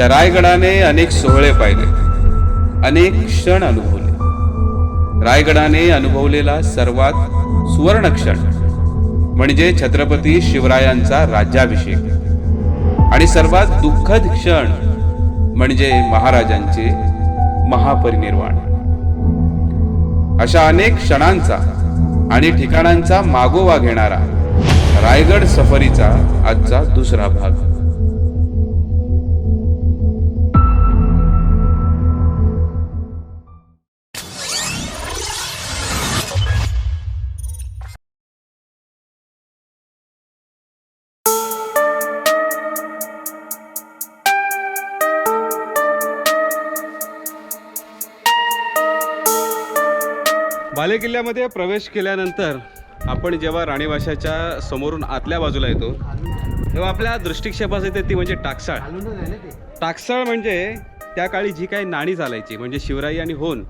या रायगडाने अनेक सोहळे पाहिले, अनेक क्षण अनुभवले. रायगडाने अनुभवलेला सर्वात सुवर्ण क्षण म्हणजे छत्रपती शिवरायांचा राज्याभिषेक आणि सर्वात दुःखद क्षण म्हणजे महाराजांचे महापरिनिर्वाण. अशा अनेक क्षणांचा आणि ठिकाणांचा मागोवा घेणारा रायगड सफरीचा आजचा दुसरा भाग. बालेकिल्ल्यामध्ये प्रवेश केल्यानंतर आपण जेव्हा राणीवाशाच्या समोरून आतल्या बाजूला येतो तेव्हा आपल्या दृष्टिक्षेपास येते ती म्हणजे टाकसाळ. टाकसाळ म्हणजे त्या काळी जी काही नाणी चालायची म्हणजे शिवराई आणि होन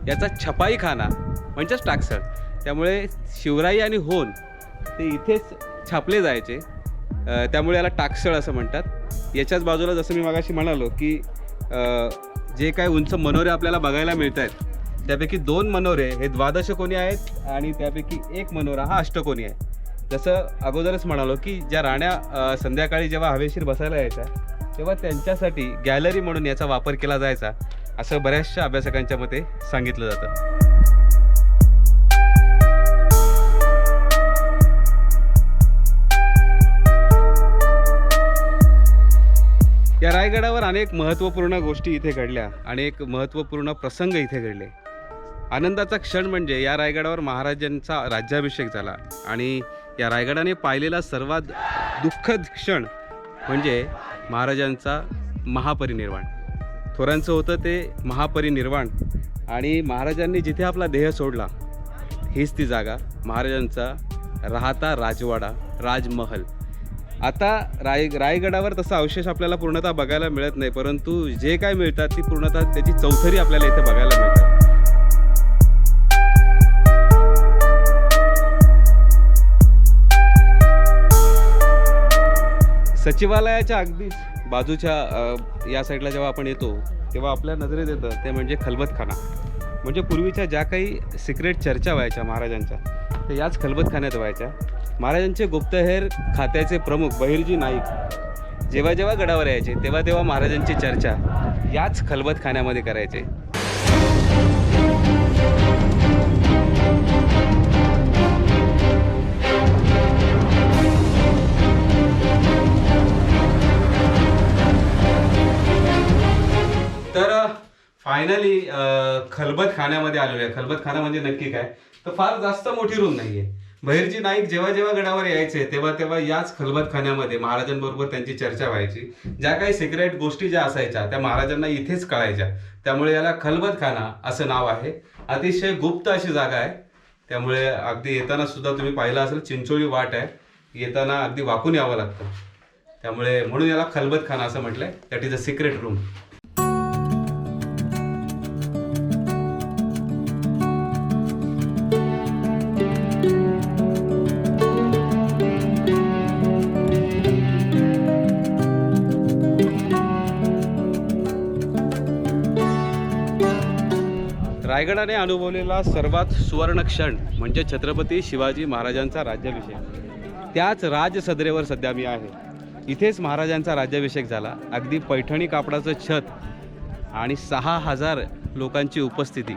याचा छपाईखाना म्हणजेच टाकसाळ. त्यामुळे शिवराई आणि होन ते इथेच छापले जायचे, त्यामुळे याला टाकसाळ असं म्हणतात. याच्याच बाजूला जसं मी मगाशी म्हणालो की जे काही उंच मनोरे आपल्याला बघायला मिळत आहेत त्यापैकी 2 मनोरे हे द्वादशकोनी आहेत आणि त्यापैकी 1 मनोरा हा अष्टकोनी आहे. जसं अगोदरच म्हणालो की ज्या राण्या संध्याकाळी जेव्हा हवेशीर बसायला यायच्या तेव्हा त्यांच्यासाठी गॅलरी म्हणून याचा वापर केला जायचा असं बऱ्याचशा अभ्यासकांच्या मते सांगितलं जातं. या रायगडावर अनेक महत्त्वपूर्ण गोष्टी इथे घडल्या, अनेक महत्त्वपूर्ण प्रसंग इथे घडले. आनंदाचा क्षण म्हणजे या रायगडावर महाराजांचा राज्याभिषेक झाला आणि या रायगडाने पाहिलेला सर्वात दुःखद क्षण म्हणजे महाराजांचा महापरिनिर्वाण. थोरांचं होतं ते महापरिनिर्वाण आणि महाराजांनी जिथे आपला देह सोडला हीच ती जागा, महाराजांचा राहता राजवाडा, राजमहल. आता रायगडावर तसा अवशेष आपल्याला पूर्णतः बघायला मिळत नाही, परंतु जे काय मिळतात ती पूर्णतः त्याची चौथरी आपल्याला इथे बघायला मिळतात. सचिवालयाच्या अगदी बाजूच्या या साईडला जेव्हा आपण येतो तेव्हा आपल्या नजरेत येतं ते म्हणजे खलबतखाना. म्हणजे पूर्वीच्या ज्या काही सिक्रेट चर्चा व्हायच्या महाराजांच्या ते याच खलबतखान्यात व्हायच्या. महाराजांचे गुप्तहेर खात्याचे प्रमुख बहिर्जी नाईक जेव्हा जेव्हा गडावर यायचे तेव्हा तेव्हा महाराजांची चर्चा याच खलबतखान्यामध्ये करायचे. तर फायनली खलबतखान्यामध्ये आलेलो आहे. खलबतखाना म्हणजे नक्की काय तर फार जास्त मोठी रूम नाही आहे. बहिर्जी नाईक जेव्हा जेव्हा गडावर यायचे तेव्हा तेव्हा याच खलबतखान्यामध्ये महाराजांबरोबर त्यांची चर्चा व्हायची. ज्या काही सिक्रेट गोष्टी ज्या असायच्या त्या महाराजांना इथेच कळायच्या, त्यामुळे याला खलबतखाना असं नाव आहे. अतिशय गुप्त अशी जागा आहे, त्यामुळे अगदी येताना सुद्धा तुम्ही पाहिलं असेल चिंचोळी वाट आहे, येताना अगदी वाकून यावं लागतं. त्यामुळे म्हणून याला खलबतखाना असं म्हटलंय. That is a secret room. रायगडाने अनुभवलेला सर्वात सुवर्ण क्षण म्हणजे छत्रपती शिवाजी महाराजांचा राज्याभिषेक. त्याच राजसदरेवर सध्या मी आहे. इथेच महाराजांचा राज्याभिषेक झाला. अगदी पैठणी कापडाचं छत आणि 6000 लोकांची उपस्थिती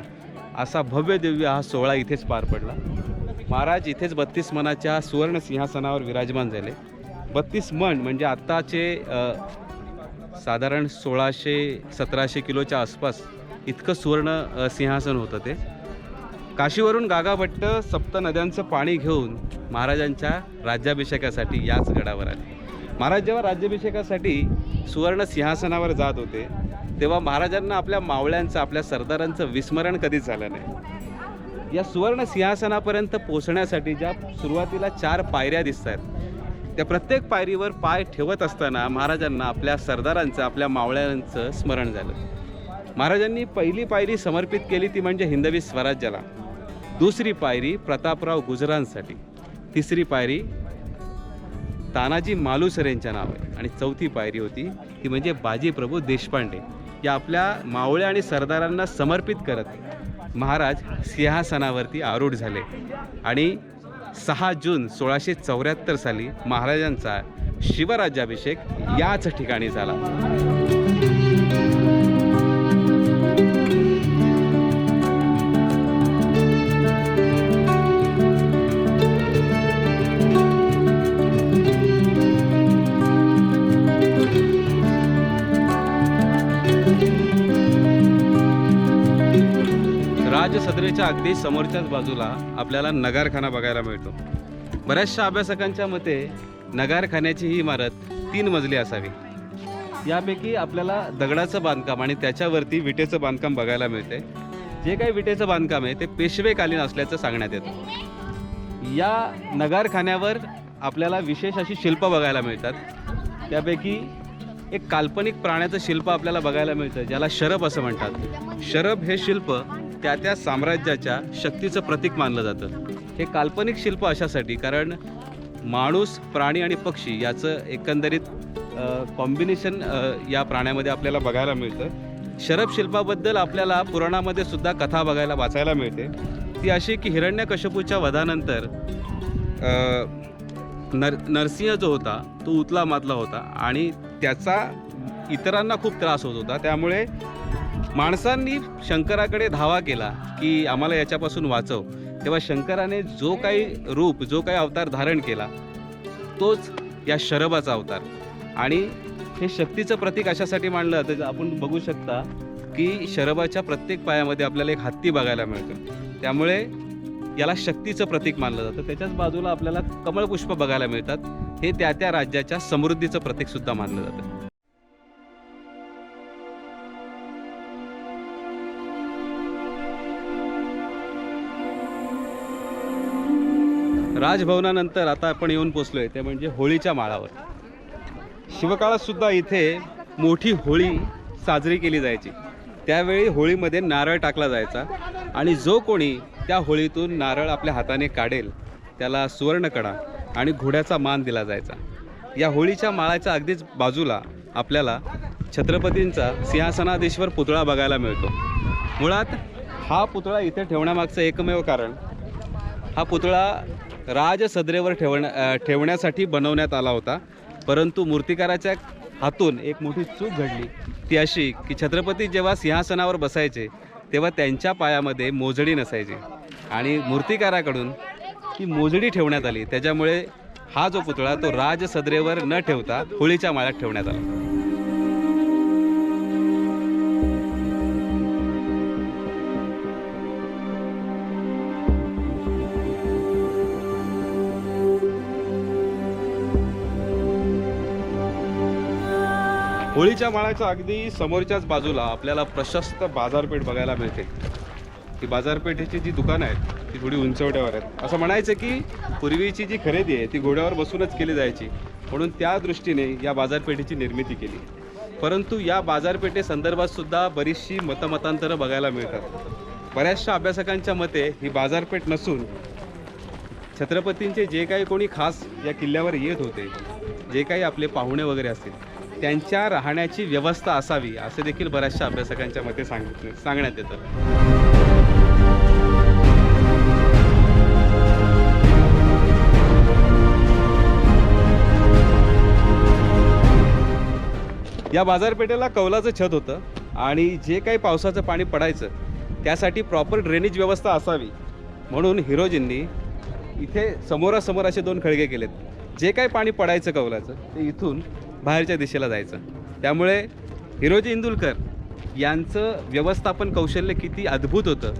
असा भव्य दिव्य हा सोहळा इथेच पार पडला. महाराज इथेच 32 मनाच्या सुवर्ण सिंहासनावर विराजमान झाले. 32 मन म्हणजे आत्ताचे साधारण 1600-1700 किलोच्या आसपास इतकं सुवर्ण सिंहासन होतं ते. काशीवरून गागाभट्ट सप्त नद्यांचं पाणी घेऊन महाराजांच्या राज्याभिषेकासाठी याच गडावर आले. महाराज जेव्हा राज्याभिषेकासाठी सुवर्ण सिंहासनावर जात होते तेव्हा महाराजांना आपल्या मावळ्यांचं, आपल्या सरदारांचं विस्मरण कधीच झालं नाही. या सुवर्ण सिंहासनापर्यंत पोहोचण्यासाठी ज्या सुरुवातीला 4 पायऱ्या दिसत आहेत त्या प्रत्येक पायरीवर पाय ठेवत असताना महाराजांना आपल्या सरदारांचं, आपल्या मावळ्यांचं स्मरण झालं. महाराजांनी पहिली पायरी समर्पित केली ती म्हणजे हिंदवी स्वराज्याला, दुसरी पायरी प्रतापराव गुजरांसाठी, तिसरी पायरी तानाजी मालुसरे यांच्या नावे. आणि चौथी पायरी होती ती म्हणजे बाजीप्रभू देशपांडे या आपल्या मावळ्या आणि सरदारांना समर्पित करत महाराज सिंहासनावरती आरूढ झाले. आणि 6 जून 1674 साली महाराजांचा शिवराज्याभिषेक याच ठिकाणी झाला. राजसदरेच्या अगदी समोरच्याच बाजूला आपल्याला नगारखाना बघायला मिळतो. बऱ्याचशा अभ्यासकांच्या मते नगारखान्याची ही इमारत 3 मजली असावी. यापैकी आपल्याला दगडाचं बांधकाम आणि त्याच्यावरती विटेचं बांधकाम बघायला मिळते. जे काही विटेचं बांधकाम आहे ते पेशवेकालीन असल्याचं सांगण्यात येतं. या नगारखान्यावर आपल्याला विशेष अशी शिल्प बघायला मिळतात. त्यापैकी एक काल्पनिक प्राण्याचं शिल्प आपल्याला बघायला मिळतं, ज्याला शरभ असं म्हणतात. शरभ हे शिल्प त्या साम्राज्याच्या शक्तीचं प्रतीक मानलं जातं. हे काल्पनिक शिल्प अशासाठी कारण माणूस, प्राणी आणि पक्षी याचं एकंदरीत कॉम्बिनेशन या प्राण्यामध्ये आपल्याला बघायला मिळतं. शरभ शिल्पाबद्दल आपल्याला पुराणामध्ये सुद्धा कथा बघायला वाचायला मिळते. ती अशी की हिरण्यकश्यपूच्या वधानंतर नरसिंह जो होता तो उतला मातला होता आणि त्याचा इतरांना खूप त्रास होत होता. त्यामुळे माणसांनी शंकराकडे धावा केला की आम्हाला याच्यापासून वाचव. तेव्हा शंकराने जो काही रूप, जो काही अवतार धारण केला तोच या शरभाचा अवतार. आणि हे शक्तीचं प्रतीक अशासाठी मानलं जातं. आपण बघू शकता की शरभाच्या प्रत्येक पायामध्ये आपल्याला एक हत्ती बघायला मिळतं. त्यामुळे याला शक्तीचं प्रतीक मानलं जातं. त्याच्याच बाजूला आपल्याला कमळपुष्प बघायला मिळतात. हे त्या राज्याच्या समृद्धीचं प्रतीक सुद्धा मानलं जातं. राजभवनानंतर आता आपण येऊन पोचलोय ते म्हणजे होळीच्या माळावर. शिवकाळात सुद्धा इथे मोठी होळी साजरी केली जायची. त्यावेळी होळीमध्ये नारळ टाकला जायचा आणि जो कोणी त्या होळीतून नारळ आपल्या हाताने काढेल त्याला सुवर्णकडा आणि घोड्याचा मान दिला जायचा. या होळीच्या माळाच्या अगदीच बाजूला आपल्याला छत्रपतींचा सिंहासनाधीश्वर पुतळा बघायला मिळतो. मुळात हा पुतळा इथे ठेवण्यामागचं एकमेव कारण, हा पुतळा राजसदरेवर ठेवण्यासाठी बनवण्यात आला होता. परंतु मूर्तिकाराच्या हातून एक मोठी चूक घडली. ती अशी की छत्रपती जेव्हा सिंहासनावर बसायचे तेव्हा त्यांच्या पायामध्ये मोजडी नसायची आणि मूर्तिकाराकडून ती मोजडी ठेवण्यात आली. त्याच्यामुळे हा जो पुतळा तो राजसदरेवर न ठेवता होळीच्या माळ्यात ठेवण्यात आला. होळीच्या माळाच्या अगदी समोरच्याच बाजूला आपल्याला प्रशस्त बाजारपेठ बघायला मिळते. ही बाजारपेठेची जी दुकानं आहेत ती थोडी उंचवट्यावर आहेत. असं म्हणायचं की पूर्वीची जी खरेदी आहे ती घोड्यावर बसूनच केली जायची, म्हणून त्या दृष्टीने या बाजारपेठेची निर्मिती केली. परंतु या बाजारपेठेसंदर्भात सुद्धा बरीचशी मतमतांतरं बघायला मिळतात. बऱ्याचशा अभ्यासकांच्या मते ही बाजारपेठ नसून छत्रपतींचे जे काही कोणी खास या किल्ल्यावर येत होते, जे काही आपले पाहुणे वगैरे असतील त्यांच्या राहण्याची व्यवस्था असावी असे देखील बऱ्याचशा अभ्यासकांच्या मते सांगण्यात येतं. या बाजारपेठेला कौलाचं छत होतं आणि जे काही पावसाचं पाणी पडायचं त्यासाठी प्रॉपर ड्रेनेज व्यवस्था असावी म्हणून हिरोजींनी इथे समोरासमोर असे 2 खळगे केलेत. जे काही पाणी पडायचं कौलाचं ते इथून बाहेरच्या दिशेला जायचं. त्यामुळे हिरोजी इंदुलकर यांचं व्यवस्थापन कौशल्य किती अद्भुत होतं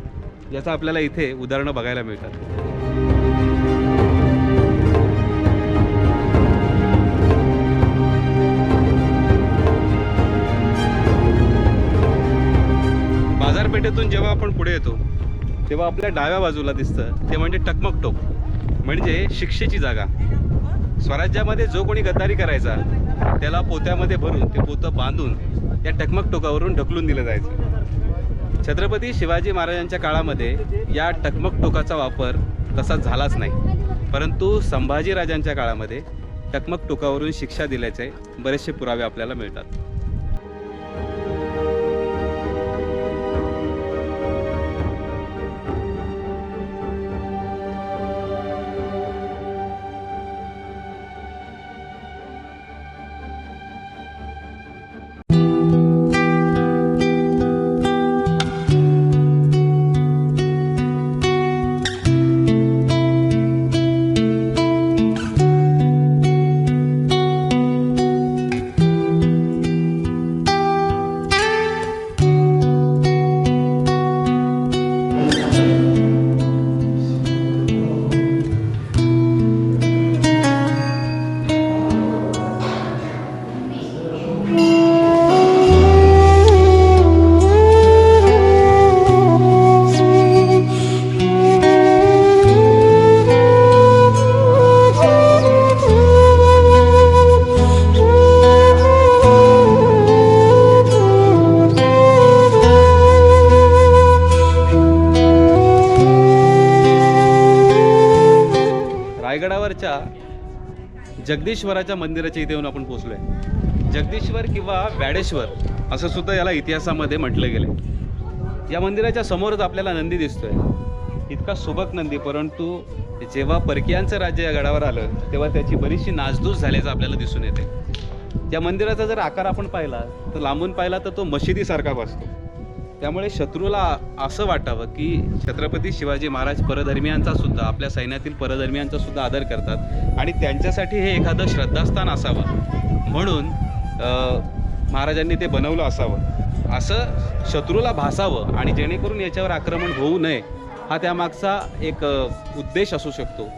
याचं आपल्याला इथे उदाहरणं बघायला मिळतात. बाजारपेठेतून जेव्हा आपण पुढे येतो तेव्हा आपल्या डाव्या बाजूला दिसतं ते म्हणजे टकमक टोक, म्हणजे शिक्षेची जागा. स्वराज्यामध्ये जो कोणी गद्दारी करायचा त्याला पोत्यामध्ये भरून ते पोतं बांधून त्या टकमक टोकावरून ढकलून दिलं जायचं. छत्रपती शिवाजी महाराजांच्या काळामध्ये या टकमक टोकाचा वापर तसा झालाच नाही. परंतु संभाजीराजांच्या काळामध्ये टकमक टोकावरून शिक्षा दिल्याचे बरेचसे पुरावे आपल्याला मिळतात. रायगडावरच्या जगदीश्वराच्या मंदिराच्या इथे येऊन आपण पोहोचलो आहे. जगदीश्वर किंवा व्याडेश्वर असं सुद्धा याला इतिहासामध्ये म्हटलं गेलं. या मंदिराच्या समोरच आपल्याला नंदी दिसतोय. इतका सुबक नंदी, परंतु जेव्हा परकीयांचं राज्य या गडावर आलं तेव्हा त्याची बरीचशी नासधूस झाल्याचं आपल्याला दिसून येते. या मंदिराचा जर आकार आपण पाहिला तर लांबून पाहिला तर तो मशिदीसारखा भासतो. त्यामुळे शत्रूला असं वाटावं की छत्रपती शिवाजी महाराज परधर्मियांचा सुद्धा, आपल्या सैन्यातील परधर्मियांचा सुद्धा आदर करतात आणि त्यांच्यासाठी हे एखादं श्रद्धास्थान असावं म्हणून महाराजांनी ते बनवलं असावं असं शत्रूला भासावं आणि जेणेकरून याच्यावर आक्रमण होऊ नये हा त्यामागचा एक उद्देश असू शकतो.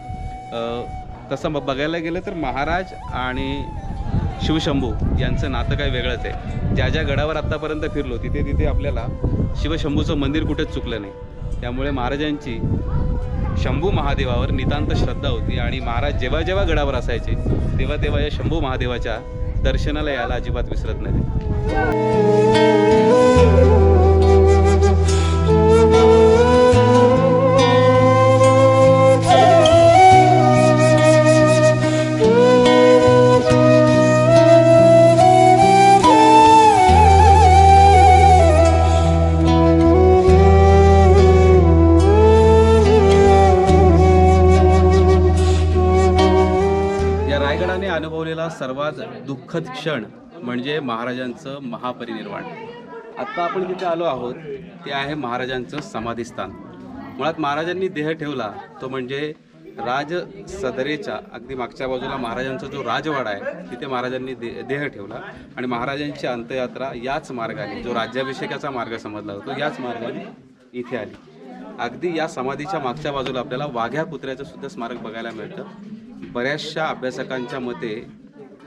तसं बघायला गेलं तर महाराज आणि शिवशंभू यांचं नातं काही वेगळंच आहे. ज्या ज्या गडावर आत्तापर्यंत फिरलो तिथे तिथे आपल्याला शिवशंभूचं मंदिर कुठेच चुकलं नाही. त्यामुळे महाराजांची शंभू महादेवावर नितांत श्रद्धा होती आणि महाराज जेव्हा जेव्हा गडावर असायचे तेव्हा तेव्हा या शंभू महादेवाच्या दर्शनाला यायला अजिबात विसरत नाही. रायगडाने अनुभवलेला सर्वात दुःखद क्षण म्हणजे महाराजांचं महापरिनिर्वाण. आत्ता आपण जिथे आलो आहोत ते आहे महाराजांचं समाधीस्थान. मुळात महाराजांनी देह ठेवला तो म्हणजे राज सदरेच्या अगदी मागच्या बाजूला महाराजांचा जो राजवाडा आहे तिथे महाराजांनी देह ठेवला आणि महाराजांची अंत्ययात्रा याच मार्गाने, जो राज्याभिषेकाचा मार्ग समजला जातो, याच मार्गाने इथे आली. अगदी या समाधीच्या मागच्या बाजूला आपल्याला वाघ्या कुत्र्याचं सुद्धा स्मारक बघायला मिळतं. बऱ्याचशा अभ्यासकांच्या मते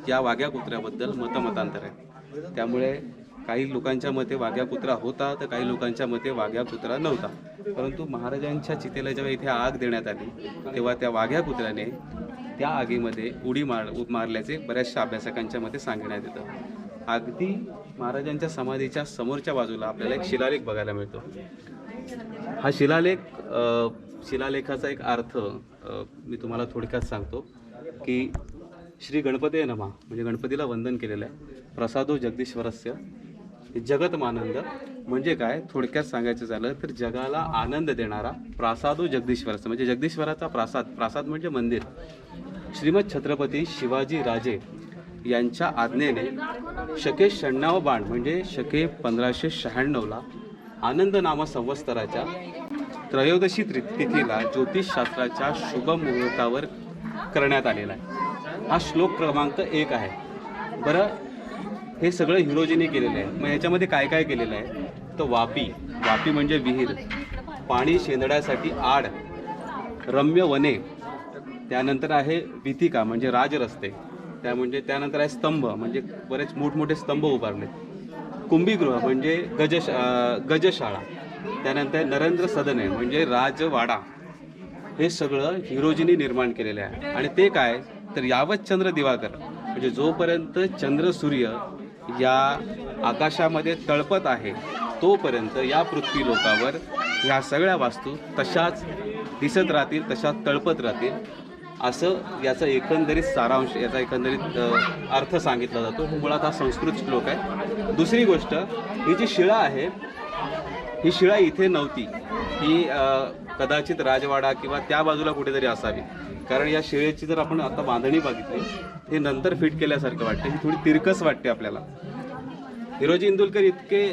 या वाघ्या कुत्र्याबद्दल मतमतांतर आहे. त्यामुळे काही लोकांच्या मते वाघ्या कुत्रा होता तर काही लोकांच्या मते वाघ्या कुत्रा नव्हता. परंतु महाराजांच्या चितेला जेव्हा इथे आग देण्यात आली तेव्हा त्या वाघ्या कुत्र्याने त्या आगीमध्ये उडी मारल्याचे बऱ्याचशा अभ्यासकांच्या मते सांगण्यात येतं. अगदी महाराजांच्या समाधीच्या समोरच्या बाजूला आपल्याला एक शिलालेख बघायला मिळतो. हा शिलालेखाचा एक अर्थ मी तुम्हाला थोडक्यात सांगतो की श्री गणपते नमः म्हणजे गणपतीला वंदन केलेलं आहे. प्रसादो जगदीश्वरस्य जगतमानंद म्हणजे काय, थोडक्यात सांगायचं झालं तर जगाला आनंद देणारा प्रासादो जगदीश्वरस्य म्हणजे जगदीश्वराचा प्रासाद म्हणजे मंदिर. श्रीमद छत्रपती शिवाजी राजे यांच्या आज्ञेने शके 96 बाण म्हणजे शके 1596ला आनंद नाम संवत्सराच्या त्रयोदशी तिथीला ज्योतिषशास्त्राच्या शुभ मुहूर्तावर करण्यात आलेला आहे. हा श्लोक क्रमांक 1 आहे. बरं, हे सगळं हिरोजीने केलेलं आहे. मग ह्याच्यामध्ये काय काय केलेलं आहे तर वापी म्हणजे विहीर, पाणी शेंदण्यासाठी आड, रम्य वने, त्यानंतर आहे वीथिका म्हणजे राजरस्ते, त्यानंतर आहे स्तंभ म्हणजे बरेच मोठमोठे स्तंभ उभारले, कुंभीगृह म्हणजे गजशाळा, त्यानंतर नरेंद्र सदने म्हणजे राजवाडा. हे सगळं हिरोजीने निर्माण केलेलं आहे. आणि ते काय तर यावत चंद्र दिवाकर म्हणजे जोपर्यंत चंद्र सूर्य या आकाशामध्ये तळपत आहे तोपर्यंत या पृथ्वी लोकावर ह्या सगळ्या वास्तू तशाच दिसत राहतील, तशाच तळपत राहतील. असं याचा एकंदरीत सारांश, याचा एकंदरीत अर्थ सांगितला जातो. मुळात हा संस्कृत श्लोक आहे. दुसरी गोष्ट, ही जी शिळा आहे, ही शिळा इथे नव्हती. ही कदाचित राजवाडा किंवा त्या बाजूला कुठेतरी असावी, कारण या शिळेची जर आपण आता बांधणी बघितली, हे नंतर फिट केल्यासारखं वाटतं. ही थोडी तिरकस वाटते आपल्याला. हिरोजी इंदुलकर इतके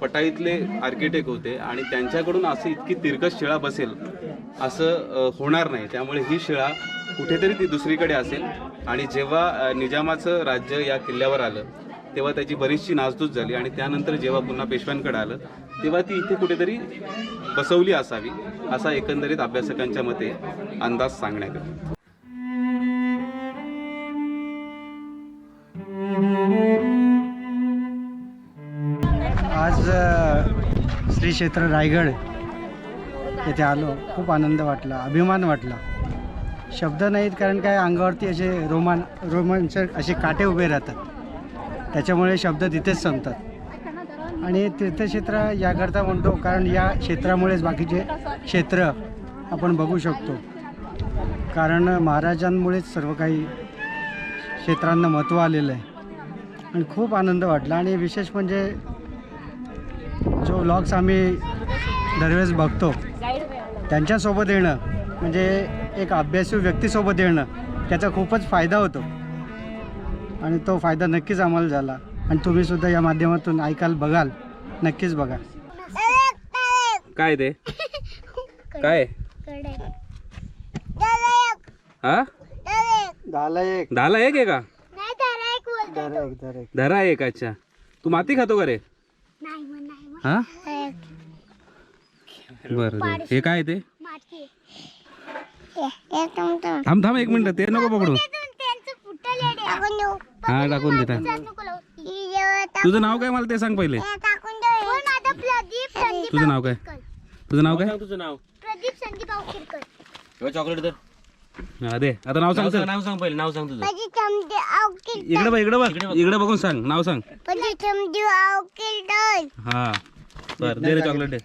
पटाईतले आर्किटेक्ट होते आणि त्यांच्याकडून असं इतकी तिरकस शिळा बसेल असं होणार नाही. त्यामुळे ही शिळा कुठेतरी ती दुसरीकडे असेल. आणि जेव्हा निजामाचं राज्य या किल्ल्यावर आलं तेव्हा त्याची बरीचशी नासधूस झाली आणि त्यानंतर जेव्हा पुन्हा पेशव्यांकडे आलं तेव्हा ती इथे कुठेतरी बसवली असावी, असा एकंदरीत अभ्यासकांच्या मते अंदाज सांगण्यात येतो. आज श्री क्षेत्र रायगड येथे आलो. खूप आनंद वाटला, अभिमान वाटला. शब्द नाहीत, कारण काय अंगावरती असे रोमांचक असे काटे उभे राहतात. त्याच्यामुळे शब्द तिथेच संपतात. आणि तीर्थक्षेत्र याकरता म्हणतो कारण या क्षेत्रामुळेच बाकीचे क्षेत्र आपण बघू शकतो. कारण महाराजांमुळेच सर्व काही क्षेत्रांना महत्त्व आलेलं आहे. आणि खूप आनंद वाटला. आणि विशेष म्हणजे जो व्लॉग्स आम्ही दरवेळेस बघतो त्यांच्यासोबत येणं, म्हणजे एक अभ्यासू व्यक्तीसोबत येणं, त्याचा खूपच फायदा होतो. आणि तो फायदा नक्कीच आम्हाला झाला. आणि तुम्हीसुद्धा या माध्यमातून ऐकाल, बघाल, नक्कीच बघा. काय ते काय हा झाला एक आहे का? धरा एक. अच्छा, तू माती खातो का रे? हा बरं, हे काय ते? थांब थांब एक मिनिट, ते नको पकडू. हा टाकून दे. तुझं नाव काय मला ते सांग पहिले. तुझं नाव काय? तुझं नाव काय? तुझं नाव प्रदीप संदीप आवकिरकर. चॉकलेट दर. हा दे, आता नाव सांग. नाव सांग पहिले, नाव सांग तुझं. इकडे बघ, इकडे बघ, इकडे बघून सांग, नाव सांग. हा बरं, दे रे चॉकलेट दे.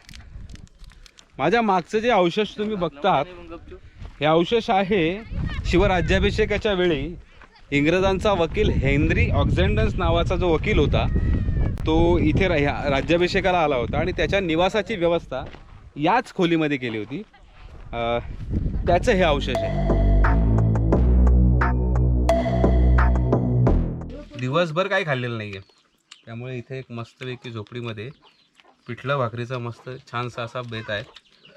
माझ्या मागचं जे अवशेष तुम्ही बघतात, हे अवशेष आहे शिवराज्याभिषेकाच्या वेळी इंग्रजांचा वकील हेनरी ऑक्झेंडन्स नावाचा जो वकील होता, तो इथे राज्याभिषेकाला आला होता आणि त्याच्या निवासाची व्यवस्था याच खोलीमध्ये केली होती. त्याचं हे अवशेष आहे. दिवसभर काही खाल्लेलं नाही आहे, त्यामुळे इथे एक मस्तपैकी झोपडीमध्ये पिठलं भाकरीचा मस्त छानसा असा बेत आहे.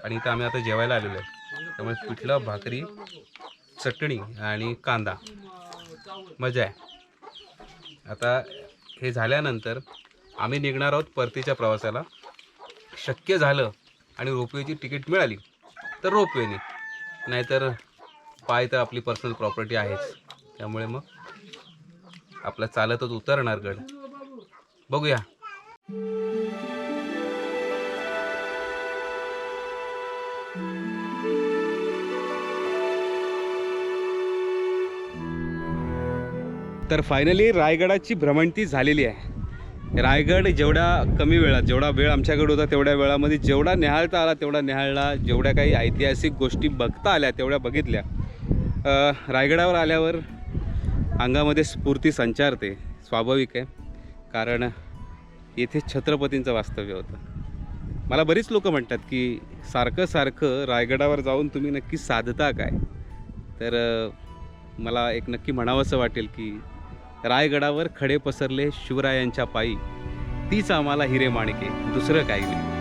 आणि इथं आम्ही आता जेवायला आलेलो आहे. त्यामुळे पिठलं भाकरी, चटणी आणि कांदा, मजा आहे. आता हे झाल्यानंतर आम्ही निघणार आहोत परतीच्या प्रवासाला. शक्य झालं आणि रोपवेची तिकीट मिळाली तर रोपवेने, नाहीतर पाय तर आपली पर्सनल प्रॉपर्टी आहेच. त्यामुळे मग आपलं चालतच उतरणार गड. बघूया. तर फायनली रायगडाची भ्रमंती झालेली आहे. रायगड जेवढ्या कमी वेळात, जेवढा वेळ आमच्याकडे होता तेवढ्या वेळामध्ये जेवढा निहाळता आला तेवढा निहाळला. जेवढ्या काही ऐतिहासिक गोष्टी बघता आल्या तेवढ्या बघितल्या. रायगडावर आल्यावर अंगामध्ये स्फूर्ती संचारते, स्वाभाविक आहे, कारण येथे छत्रपतींचं वास्तव्य होतं. मला बरीच लोक म्हणतात की सारखं सारखं रायगडावर जाऊन तुम्ही नक्की साधता काय. तर मला एक नक्की म्हणावंसं वाटेल की रायगडावर खडे पसरले शिवरायांच्या पायी, तीच आम्हाला हिरे माणके, दुसरं काही नाही.